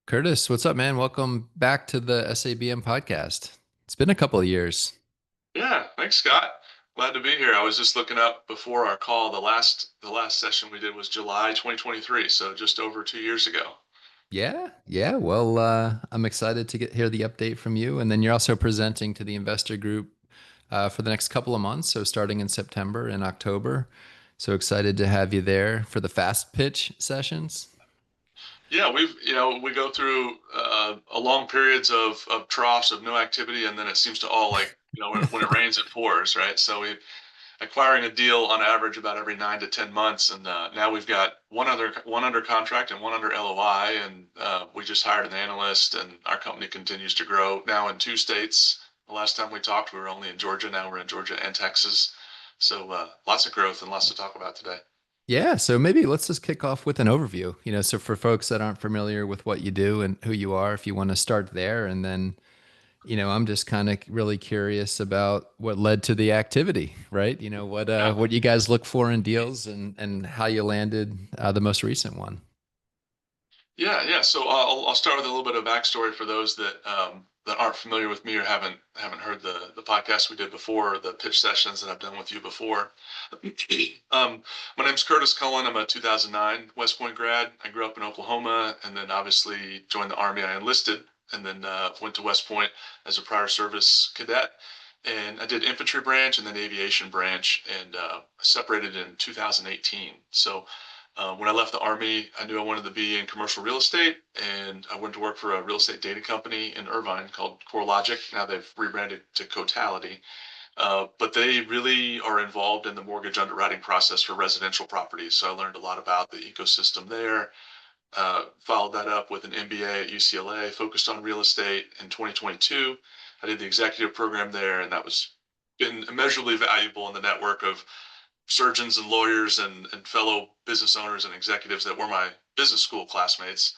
Curtis, what's up, man? Welcome back to the SABM podcast. It's been a couple of years. Yeah, thanks, Scott. Glad to be here. I was just looking up before our call. The last session we did was July 2023, so just over 2 years ago. Yeah. Well, I'm excited to hear the update from you. And then you're also presenting to the investor group for the next couple of months. So starting in September and October. So excited to have you there for the fast pitch sessions. Yeah, we go through a long periods of troughs of no activity, and then it seems to all like when it rains, it pours, right? So we acquiring a deal on average about every 9 to 10 months, and now we've got one under contract and one under LOI, and we just hired an analyst, and our company continues to grow now in two states. The last time we talked, we were only in Georgia. Now we're in Georgia and Texas, so lots of growth and lots to talk about today. Yeah, so maybe let's just kick off with an overview. So for folks that aren't familiar with what you do and who you are, if you want to start there, and then I'm just kind of really curious about what led to the activity, right? Yeah. What you guys look for in deals and how you landed the most recent one. Yeah. So I'll start with a little bit of backstory for those that aren't familiar with me or haven't heard the podcast we did before, or the pitch sessions that I've done with you before. My name's Curtis Cullen. I'm a 2009 West Point grad. I grew up in Oklahoma, and then obviously joined the Army. I enlisted, and then went to West Point as a prior service cadet. And I did infantry branch and then aviation branch, and separated in 2018. So when I left the Army, I knew I wanted to be in commercial real estate, and I went to work for a real estate data company in Irvine called CoreLogic. Now they've rebranded to Cotality, but they really are involved in the mortgage underwriting process for residential properties. So I learned a lot about the ecosystem there. Followed that up with an MBA at UCLA, focused on real estate in 2022. I did the executive program there, and that was been immeasurably valuable in the network of surgeons and lawyers and fellow business owners and executives that were my business school classmates.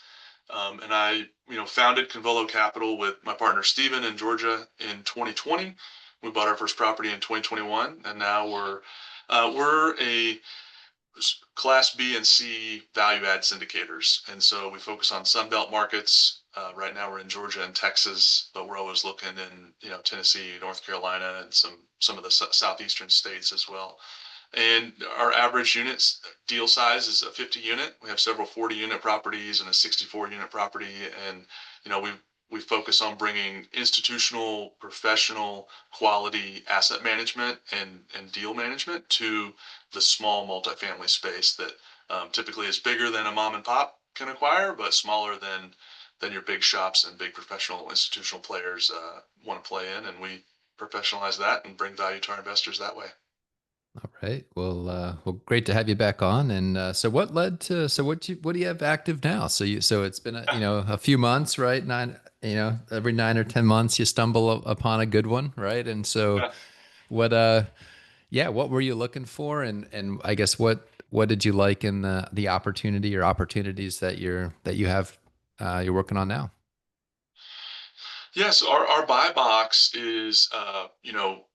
And I, founded Convolo Capital with my partner Steven in Georgia in 2020. We bought our first property in 2021, and now we're a Class B and C value add syndicators, and so we focus on Sunbelt markets. Right now, we're in Georgia and Texas, but we're always looking in Tennessee, North Carolina, and some of the southeastern states as well. And our average units deal size is a 50 unit. We have several 40 unit properties and a 64 unit property. And, we focus on bringing institutional, professional, quality asset management and deal management to the small multifamily space that typically is bigger than a mom and pop can acquire, but smaller than your big shops and big professional institutional players want to play in. And we professionalize that and bring value to our investors that way. All right. Well, great to have you back on. And so what led to what do you have active now? So it's been a few months, right? Every 9 or 10 months you stumble upon a good one, right? And so Yeah. what yeah, what were you looking for, and I guess what did you like in the opportunity or opportunities that you have you're working on now? Yes, our buy box is,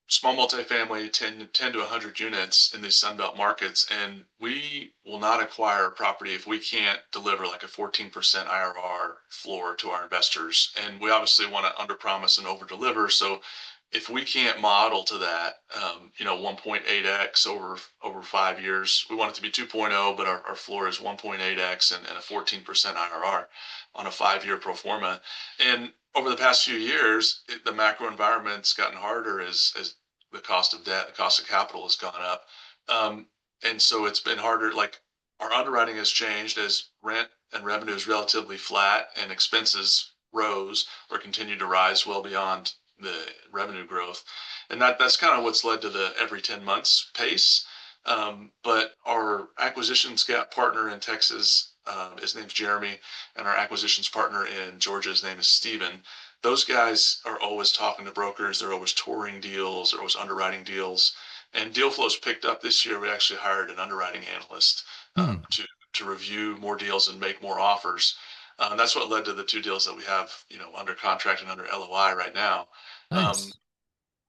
small multifamily, 10 to 100 units in these Sunbelt markets. And we will not acquire a property if we can't deliver like a 14% IRR floor to our investors. And we obviously want to underpromise and overdeliver. So if we can't model to that, 1.8x over 5 years, we want it to be 2.0, but our floor is 1.8x and a 14% IRR on a 5 year pro forma. And over the past few years, the macro environment's gotten harder as the cost of debt, the cost of capital has gone up. And so it's been harder. Like our underwriting has changed as rent and revenue is relatively flat and expenses rose or continue to rise well beyond the revenue growth. And that's kind of what's led to the every 10 months pace. But our acquisitions gap partner in Texas, his name's Jeremy, and our acquisitions partner in Georgia, his name is Steven. Those guys are always talking to brokers. They're always touring deals. They're always underwriting deals. And deal flow's picked up this year. We actually hired an underwriting analyst Hmm. to review more deals and make more offers. That's what led to the two deals that we have, under contract and under LOI right now. Um, Nice.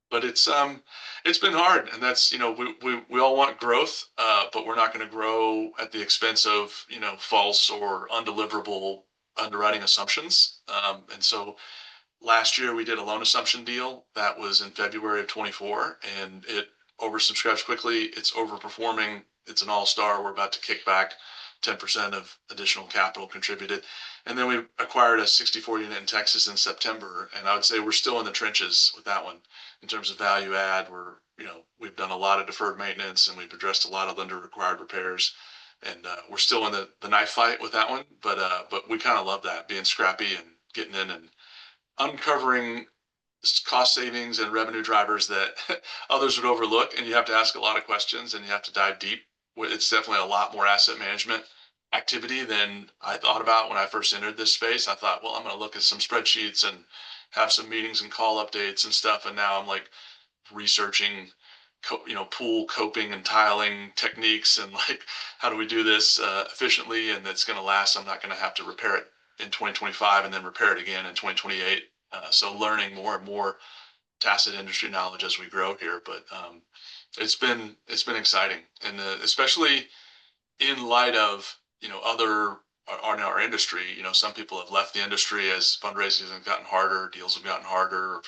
but it's been hard, and that's we all want growth, but we're not going to grow at the expense of false or undeliverable underwriting assumptions. And so last year we did a loan assumption deal that was in February of 24, and it oversubscribed quickly. It's overperforming. It's an all-star. We're about to kick back 10% of additional capital contributed. And then we acquired a 64 unit in Texas in September. And I would say we're still in the trenches with that one in terms of value add. We've done a lot of deferred maintenance and we've addressed a lot of lender required repairs. And we're still in the knife fight with that one, but we kind of love that, being scrappy and getting in and uncovering cost savings and revenue drivers that others would overlook. And you have to ask a lot of questions and you have to dive deep. It's definitely a lot more asset management activity than I thought about when I first entered this space. I thought, well, I'm going to look at some spreadsheets and have some meetings and call updates and stuff. And now I'm like researching, pool coping and tiling techniques and like, how do we do this efficiently? And that's going to last. I'm not going to have to repair it in 2025 and then repair it again in 2028. So learning more and more tacit industry knowledge as we grow here, but it's been exciting, and especially in light of other in our industry. Some people have left the industry as fundraising has gotten harder, deals have gotten harder, or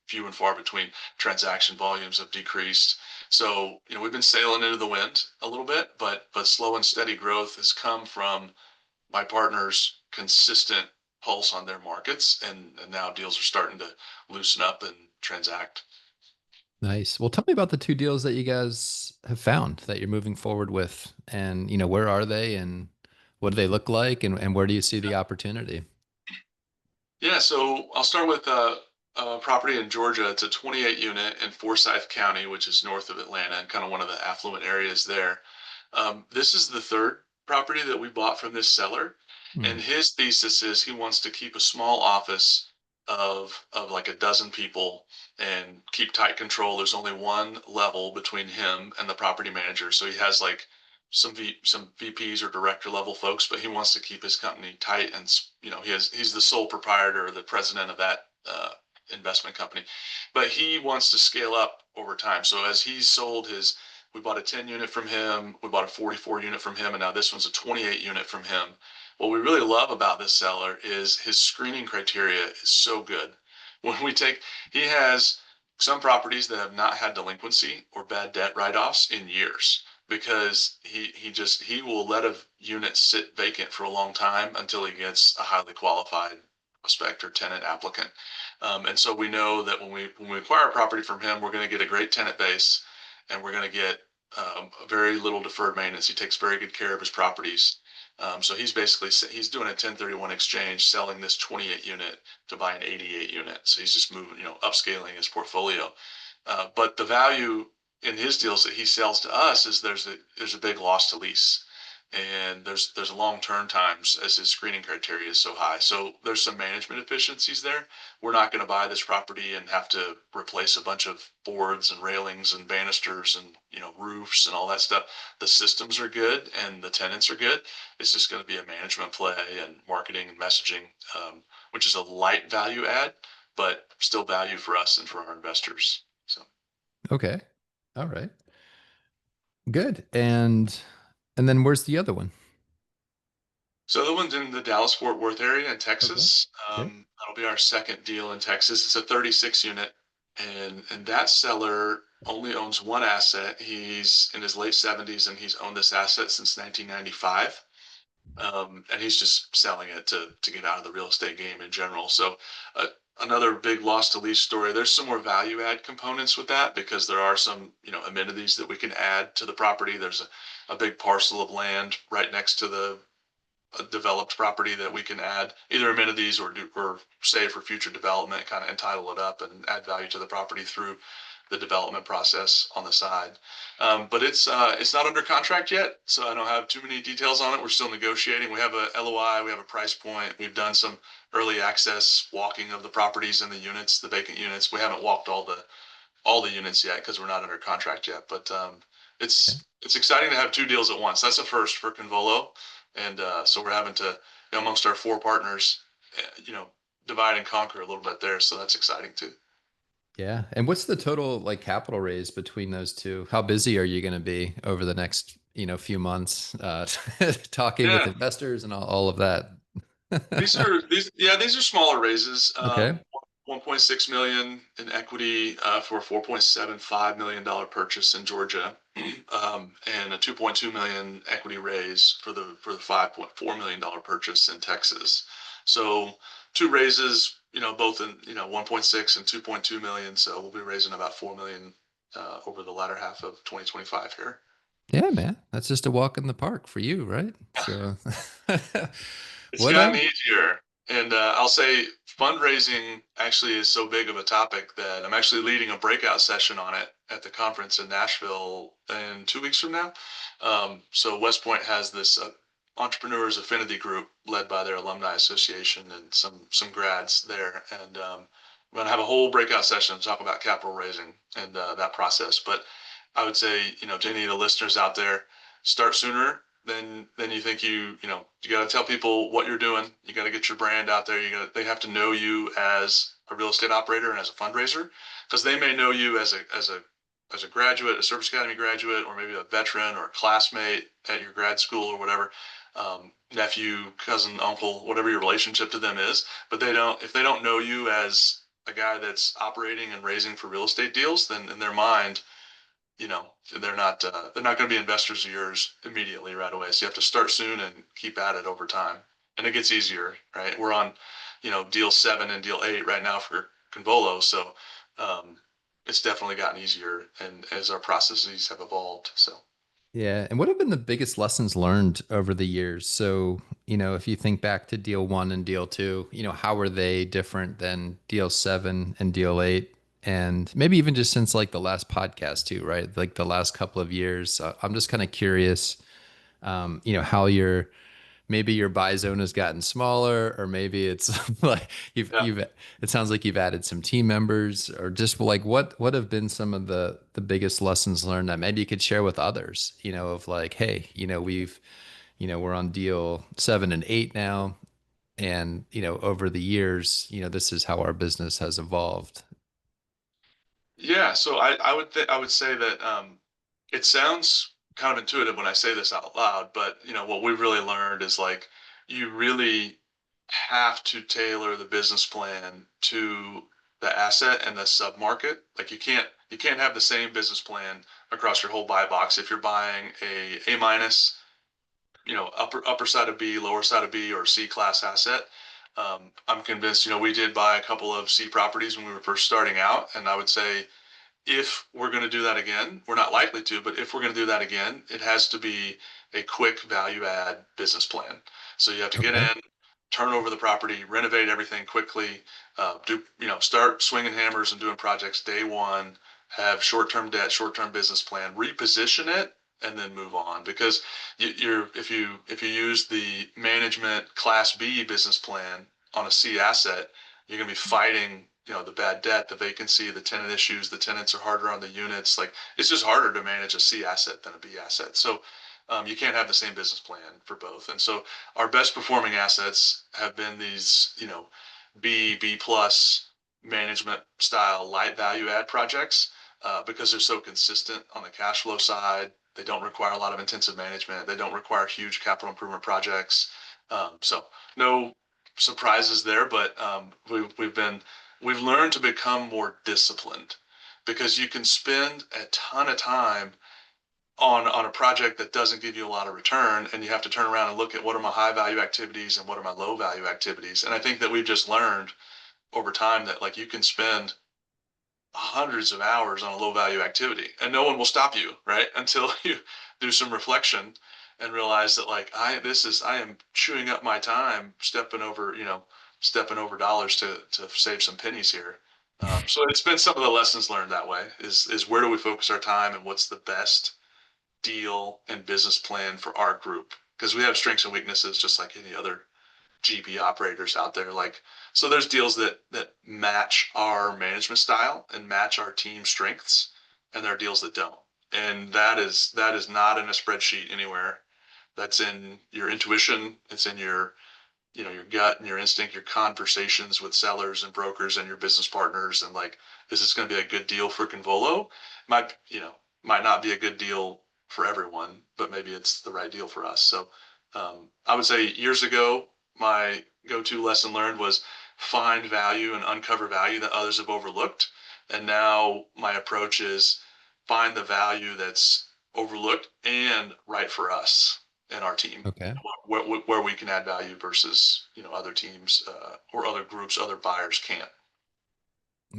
few and far between. Transaction volumes have decreased. So we've been sailing into the wind a little bit, but slow and steady growth has come from my partner's consistent pulse on their markets, and now deals are starting to loosen up and transact. Nice. Well, tell me about the two deals that you guys have found that you're moving forward with, and where are they, and what do they look like, and where do you see the opportunity? Yeah, so I'll start with a property in Georgia. It's a 28 unit in Forsyth County, which is north of Atlanta and kind of one of the affluent areas there. This is the third property that we bought from this seller, Hmm. and his thesis is he wants to keep a small office of like a dozen people and keep tight control. There's only one level between him and the property manager, so he has like some VPs or director level folks, but he wants to keep his company tight, and he's the sole proprietor or the president of that investment company, but he wants to scale up over time. So as he's sold his, we bought a 10 unit from him, we bought a 44 unit from him, and now this one's a 28 unit from him. What we really love about this seller is his screening criteria is so good. When we take, he has some properties that have not had delinquency or bad debt write-offs in years, because he will let a unit sit vacant for a long time until he gets a highly qualified prospect or tenant applicant. And so we know that when we acquire a property from him, we're going to get a great tenant base, and we're going to get very little deferred maintenance. He takes very good care of his properties. So he's doing a 1031 exchange, selling this 28 unit to buy an 88 unit. So he's just moving, upscaling his portfolio. But the value in his deals that he sells to us is there's a big loss to lease, and there's long turn times as his screening criteria is so high. So there's some management efficiencies there. We're not going to buy this property and have to replace a bunch of boards and railings and banisters and roofs and all that stuff. The systems are good and the tenants are good. It's just going to be a management play and marketing and messaging, which is a light value add, but still value for us and for our investors. So. Okay. All right. Good. And then where's the other one? So the one's in the Dallas Fort Worth area in Okay. Texas. Okay. That'll be our second deal in Texas. It's a 36 unit, and that seller only owns one asset. He's in his late 70s and he's owned this asset since 1995. And he's just selling it to get out of the real estate game in general. So another big loss to lease story. There's some more value add components with that because there are some amenities that we can add to the property. There's a big parcel of land right next to the a developed property that we can add either amenities or save for future development, kind of entitle it up and add value to the property through the development process on the side. But it's not under contract yet, so I don't have too many details on it. We're still negotiating. We have a LOI, we have a price point. We've done some early access walking of the properties and the units, the vacant units. We haven't walked all the units yet because we're not under contract yet. But Okay. it's exciting to have two deals at once. That's a first for Convolo, and so we're having to, amongst our four partners, divide and conquer a little bit there. So that's exciting too. Yeah. And what's the total like capital raise between those two? How busy are you going to be over the next, few months, talking with Yeah, investors and all of that? These are smaller raises. Okay. 1.6 million in equity for a $4.75 million purchase in Georgia, and a 2.2 million equity raise for the $5.4 million purchase in Texas. So two raises, both in 1.6 and 2.2 million. So we'll be raising about 4 million over the latter half of 2025 here. Yeah, man. That's just a walk in the park for you, right? So It's what gotten easier. And I'll say fundraising actually is so big of a topic that I'm actually leading a breakout session on it at the conference in Nashville in 2 weeks from now. So West Point has this entrepreneurs affinity group led by their alumni association and some grads there. And I'm going to have a whole breakout session to talk about capital raising and that process. But I would say, to any of the listeners out there, start sooner than you think. You got to tell people what you're doing. You got to get your brand out there. They have to know you as a real estate operator and as a fundraiser, because they may know you as a graduate, a service academy graduate, or maybe a veteran or a classmate at your grad school or whatever, nephew, cousin, uncle, whatever your relationship to them is. But if they don't know you as a guy that's operating and raising for real estate deals, then in their mind, you know, they're not going to be investors of yours immediately right away. So you have to start soon and keep at it over time. And it gets easier, right? We're on, deal 7 and deal 8 right now for Convolo. So um, it's definitely gotten easier and as our processes have evolved. So Yeah. And what have been the biggest lessons learned over the years? So, if you think back to deal one and deal two, how were they different than deal seven and deal eight? And maybe even just since like the last podcast too, right? Like the last couple of years. I'm just kind of curious, how maybe your buy zone has gotten smaller, or maybe it's like yeah. it sounds like you've added some team members, or just like what have been some of the biggest lessons learned that maybe you could share with others, of like, hey, we're on deal 7 and 8 now. And, over the years, this is how our business has evolved. Yeah, so I would say that it sounds kind of intuitive when I say this out loud, but what we've really learned is like you really have to tailor the business plan to the asset and the submarket. Like you can't have the same business plan across your whole buy box. If you're buying A minus, upper side of B, lower side of B, or C class asset. I'm convinced, we did buy a couple of C properties when we were first starting out, and I would say if we're going to do that again, we're not likely to, but if we're going to do that again, it has to be a quick value add business plan. So you have to get Okay. in, turn over the property, renovate everything quickly, start swinging hammers and doing projects day one, have short-term debt, short-term business plan, reposition it, and then move on. Because if you use the management class B business plan on a C asset, you're going to be fighting the bad debt, the vacancy, the tenant issues. The tenants are harder on the units. Like it's just harder to manage a C asset than a B asset. So you can't have the same business plan for both. And so our best performing assets have been these, B plus management style light value add projects, because they're so consistent on the cash flow side. They don't require a lot of intensive management. They don't require huge capital improvement projects. So no surprises there, but we've learned to become more disciplined, because you can spend a ton of time on a project that doesn't give you a lot of return, and you have to turn around and look at what are my high value activities and what are my low value activities. And I think that we've just learned over time that like you can spend hundreds of hours on a low value activity and no one will stop you, right? Until you do some reflection and realize that like I am chewing up my time, stepping over dollars to save some pennies here. So it's been some of the lessons learned that way is where do we focus our time and what's the best deal and business plan for our group, because we have strengths and weaknesses just like any other GP operators out there. Like, so there's deals that match our management style and match our team strengths, and there are deals that don't. And that is not in a spreadsheet anywhere. That's in your intuition. It's in your gut and your instinct, your conversations with sellers and brokers and your business partners, and like, is this going to be a good deal for Convolo? Might not be a good deal for everyone, but maybe it's the right deal for us. So I would say years ago my go-to lesson learned was find value and uncover value that others have overlooked. And now my approach is find the value that's overlooked and right for us and our team, Okay. where we can add value versus other teams or other groups, other buyers can't.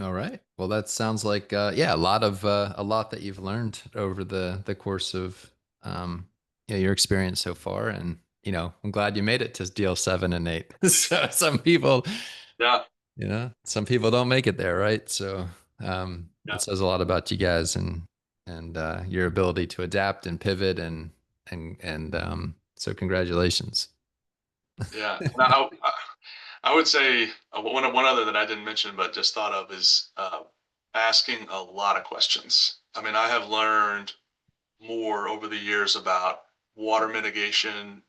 All right. Well, that sounds like yeah, a lot that you've learned over the course of yeah, your experience so far, and I'm glad you made it to deal 7 and 8. So some people, Yeah, some people don't make it there, right? So yeah, that says a lot about you guys and your ability to adapt and pivot and so congratulations. yeah. Now, I would say one other that I didn't mention but just thought of is asking a lot of questions. I mean, I have learned more over the years about water mitigation,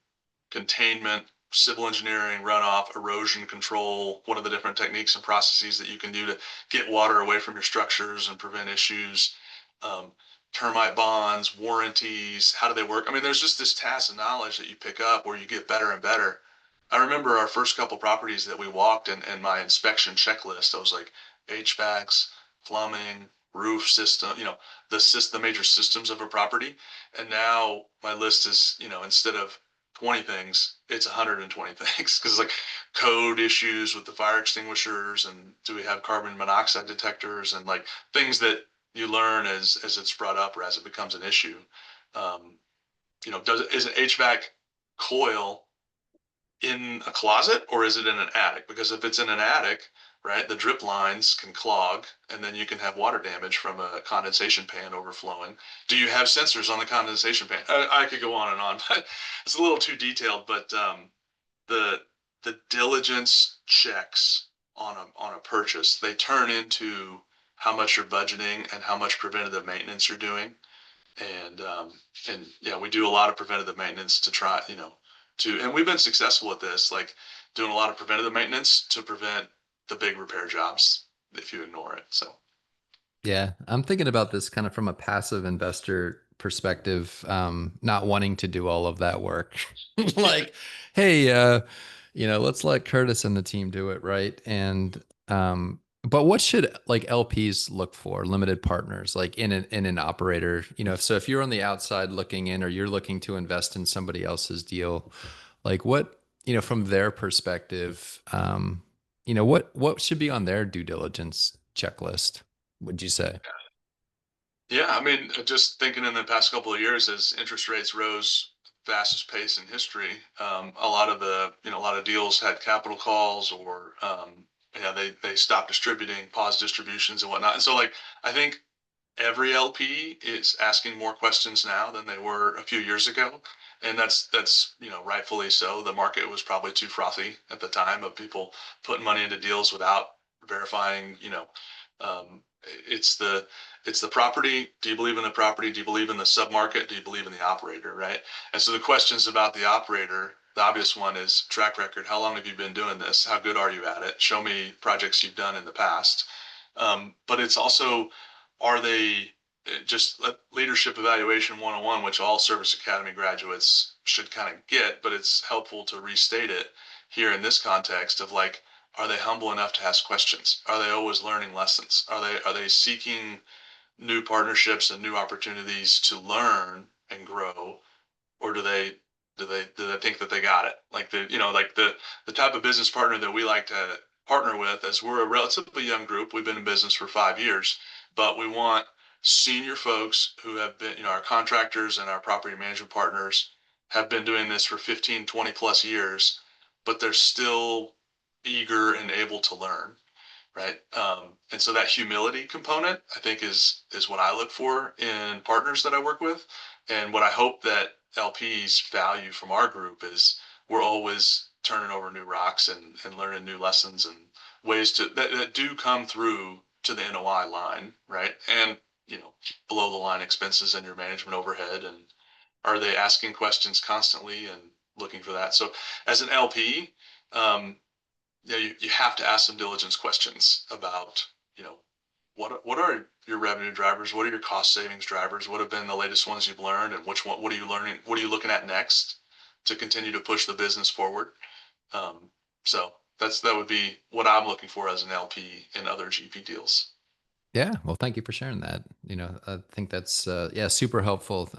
containment, civil engineering, runoff, erosion control, what are the different techniques and processes that you can do to get water away from your structures and prevent issues, um, termite bonds, warranties, how do they work? I mean, there's just this tacit knowledge that you pick up where you get better and better. I remember our first couple properties that we walked and my inspection checklist, I was like HVACs, plumbing, roof system, the major systems of a property. And now my list is, instead of 20 things, it's 120 things because like code issues with the fire extinguishers and do we have carbon monoxide detectors and like things that you learn as it's brought up or as it becomes an issue. Um, is an HVAC coil in a closet or is it in an attic? Because if it's in an attic, right, the drip lines can clog and then you can have water damage from a condensation pan overflowing. Do you have sensors on the condensation pan? I could go on and on, but it's a little too detailed. But the the diligence checks on a purchase, they turn into how much you're budgeting and how much preventative maintenance you're doing and yeah, we do a lot of preventative maintenance to try, and we've been successful at this, like doing a lot of preventative maintenance to prevent the big repair jobs if you ignore it. So Yeah, I'm thinking about this kind of from a passive investor perspective, not wanting to do all of that work. yeah, Like, hey, let's let Curtis and the team do it, right? And but what should like LPs look for, limited partners, like in an operator, so if you're on the outside looking in or you're looking to invest in somebody else's deal, like what, from their perspective, what should be on their due diligence checklist? Would you say? yeah. I mean, just thinking in the past couple of years as interest rates rose fastest pace in history, a lot of deals had capital calls or yeah, they stopped distributing, paused distributions and whatnot. And so like I think every LP is asking more questions now than they were a few years ago, and that's rightfully so. The market was probably too frothy at the time of people putting money into deals without verifying. It's the property. Do you believe in the property? Do you believe in the submarket? Do you believe in the operator? Right. And so the questions about the operator. The obvious one is track record. How long have you been doing this? How good are you at it? Show me projects you've done in the past. But it's also are they just leadership evaluation 101, which all service academy graduates should kind of get, but it's helpful to restate it here in this context of like, are they humble enough to ask questions? Are they always learning lessons? Are they seeking new partnerships and new opportunities to learn and grow? Or do they think that they got it? Like the type of business partner that we like to partner with, as we're a relatively young group, we've been in business for 5 years, but we want senior folks who have been, our contractors and our property management partners have been doing this for 15, 20 plus years, but they're still eager and able to learn, right? And so that humility component, I think, is what I look for in partners that I work with, and what I hope that LPs value from our group is we're always turning over new rocks and learning new lessons and ways that do come through to the NOI line, right? And below the line expenses and your management overhead, and are they asking questions constantly and looking for that? So as an LP, um, yeah, you have to ask some diligence questions about, you know, what are your revenue drivers? What are your cost savings drivers? What have been the latest ones you've learned, and what are you learning? What are you looking at next to continue to push the business forward? Um, so that would be what I'm looking for as an LP in other GP deals. Yeah. Well, thank you for sharing that. I think that's yeah, super helpful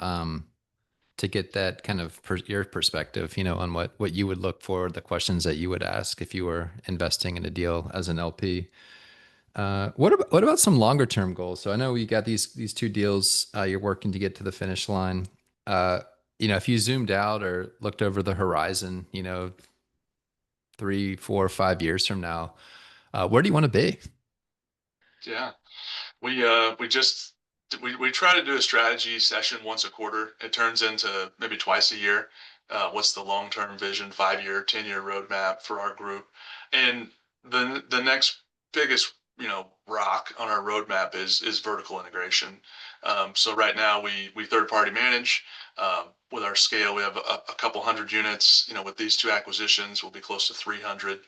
to get that kind of your perspective, on what you would look for, the questions that you would ask if you were investing in a deal as an LP. What about some longer term goals? So I know you got these two deals you're working to get to the finish line. Uh, if you zoomed out or looked over the horizon, 3, 4, 5 years from now, where do you want to be? Yeah. We just we try to do a strategy session once a quarter. It turns into maybe twice a year. What's the long term vision, 5 year, 10 year roadmap for our group? And the next biggest rock on our roadmap is vertical integration. So right now we third party manage. With our scale, we have a couple hundred units. With these two acquisitions, we'll be close to 300.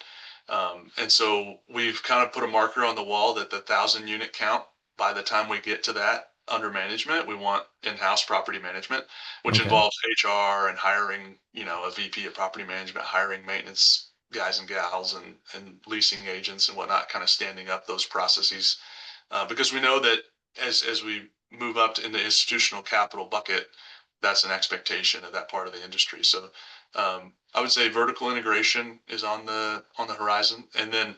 And so we've kind of put a marker on the wall that the 1,000 unit count by the time we get to that under management, we want in-house property management, which Okay. involves HR and hiring, a VP of property management, hiring maintenance guys and gals and leasing agents and whatnot, kind of standing up those processes. Because we know that as we move up in the institutional capital bucket, that's an expectation of that part of the industry. So I would say vertical integration is on the horizon, and then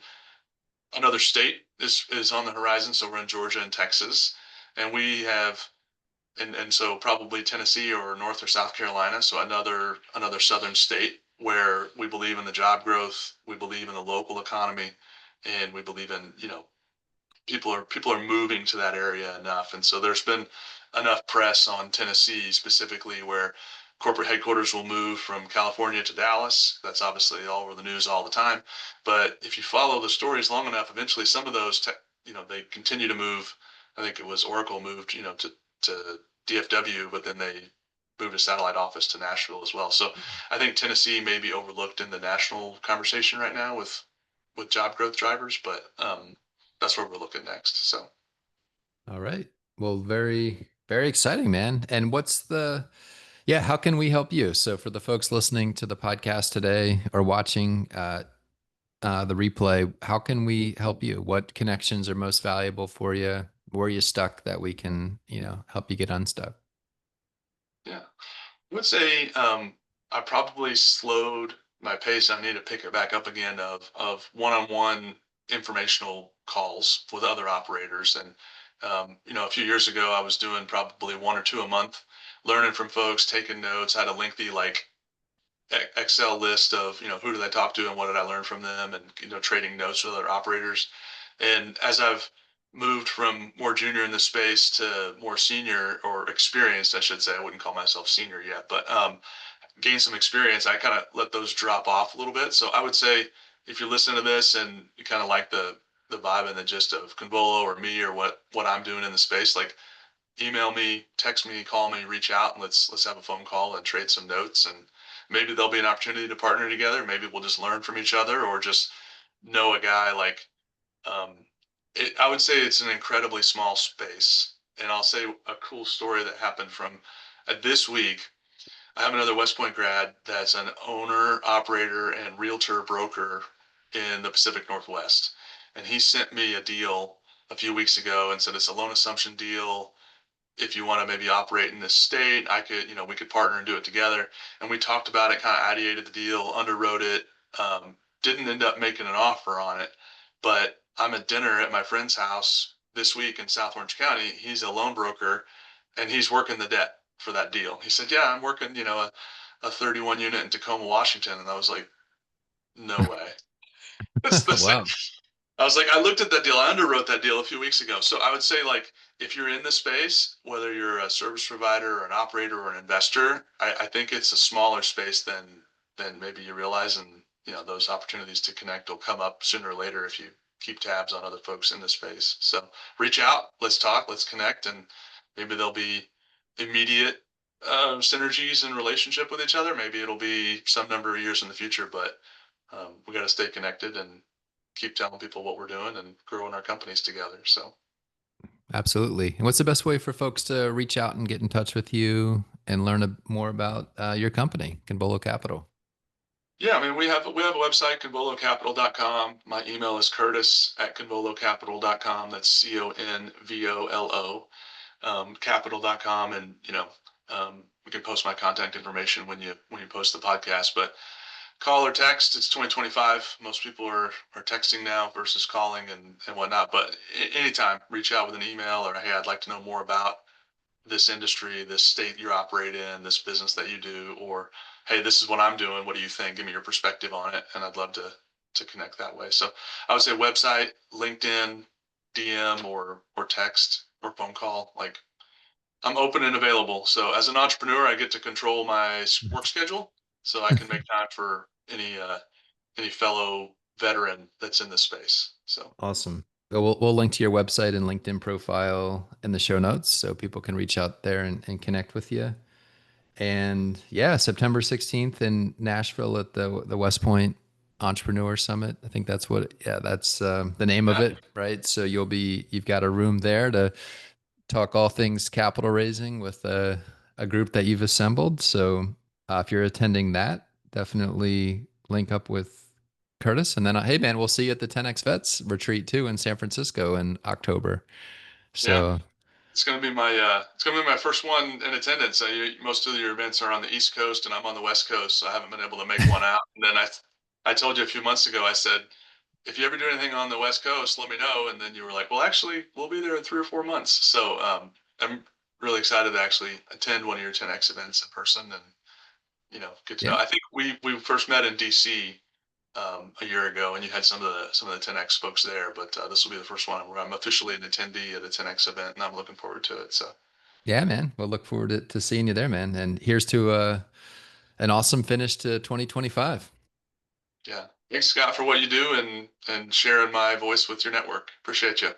another state is on the horizon. So we're in Georgia and Texas, and we have and so probably Tennessee or North or South Carolina. So another southern state where we believe in the job growth, we believe in the local economy, and we believe in people are moving to that area enough. And so there's been enough press on Tennessee specifically where corporate headquarters will move from California to Dallas. That's obviously all over the news all the time. But if you follow the stories long enough, eventually some of those, they continue to move. I think it was Oracle moved, to DFW, but then they moved a satellite office to Nashville as well. So I think Tennessee may be overlooked in the national conversation right now with job growth drivers, but that's where we're looking next. So All right. Well, very, very exciting, man. And yeah, how can we help you? So for the folks listening to the podcast today or watching the replay, how can we help you? What connections are most valuable for you? Where are you stuck that we can, help you get unstuck? yeah, I would say I probably slowed my pace. I need to pick it back up again of one-on-one informational calls with other operators. And a few years ago, I was doing probably one or two a month, learning from folks, taking notes. I had a lengthy Excel list of who did I talk to and what did I learn from them, and trading notes with other operators. And as I've moved from more junior in the space to more senior or experienced, I should say, I wouldn't call myself senior yet, but gained some experience, I kind of let those drop off a little bit. So I would say if you're listening to this and you kind of like the vibe and the gist of Convolo or me or what I'm doing in the space, like email me, text me, call me, reach out, and let's have a phone call and trade some notes. And maybe there'll be an opportunity to partner together. Maybe we'll just learn from each other, or just know a guy like. I would say it's an incredibly small space. And I'll say a cool story that happened from this week. I have another West Point grad that's an owner, operator, and realtor broker in the Pacific Northwest. And he sent me a deal a few weeks ago and said it's a loan assumption deal. If you want to maybe operate in this state, we could partner and do it together. And we talked about it, kind of ideated the deal, underwrote it, didn't end up making an offer on it. But I'm at dinner at my friend's house this week in South Orange County. He's a loan broker and he's working the debt for that deal. He said, yeah, I'm working, a 31 unit in Tacoma, Washington. And I was like, no way. That's the same. Wow. I was like, I looked at that deal. I underwrote that deal a few weeks ago. So I would say, like, if you're in the space, whether you're a service provider or an operator or an investor, I think it's a smaller space than maybe you realize, and those opportunities to connect will come up sooner or later if you keep tabs on other folks in the space. So reach out, let's talk, let's connect, and maybe there'll be immediate synergies and relationship with each other. Maybe it'll be some number of years in the future, but we got to stay connected and keep telling people what we're doing and growing our companies together. So, Absolutely. And what's the best way for folks to reach out and get in touch with you and learn more about your company, Convolo Capital? Yeah, I mean, we have a website, convolocapital.com. My email is curtis@convolocapital.com. That's CONVOLO, capital.com. And, we can post my contact information when you post the podcast. But call or text, it's 2025. Most people are texting now versus calling and whatnot. But anytime, reach out with an email or, hey, I'd like to know more about this industry, this state you operate in, this business that you do, or hey, this is what I'm doing. What do you think? Give me your perspective on it, and I'd love to connect that way. So I would say website, LinkedIn, DM, or text or phone call. Like, I'm open and available. So as an entrepreneur, I get to control my work schedule, so I can make time for any fellow veteran that's in this space. So Awesome. We'll link to your website and LinkedIn profile in the show notes so people can reach out there and connect with you. And yeah, September 16th in Nashville at the West Point Entrepreneur Summit. I think that's yeah, that's the name of yeah, it, right? So you've got a room there to talk all things capital raising with a group that you've assembled. So if you're attending that, definitely link up with Curtis. And then, hey, man, we'll see you at the 10X Vets retreat too in San Francisco in October. yeah. So, It's gonna be my first one in attendance. Most of your events are on the East Coast, and I'm on the West Coast, so I haven't been able to make one out. And then I told you a few months ago. I said, if you ever do anything on the West Coast, let me know. And then you were like, well, actually, we'll be there in 3 or 4 months. So I'm really excited to actually attend one of your 10X events in person and get to know. yeah. I think we first met in DC a year ago, and you had some of the 10X folks there. But this will be the first one where I'm officially an attendee at a 10X event, and I'm looking forward to it. So Yeah, man. We'll look forward to seeing you there, man. And here's to an awesome finish to 2025. yeah, thanks Scott for what you do and sharing my voice with your network. Appreciate you.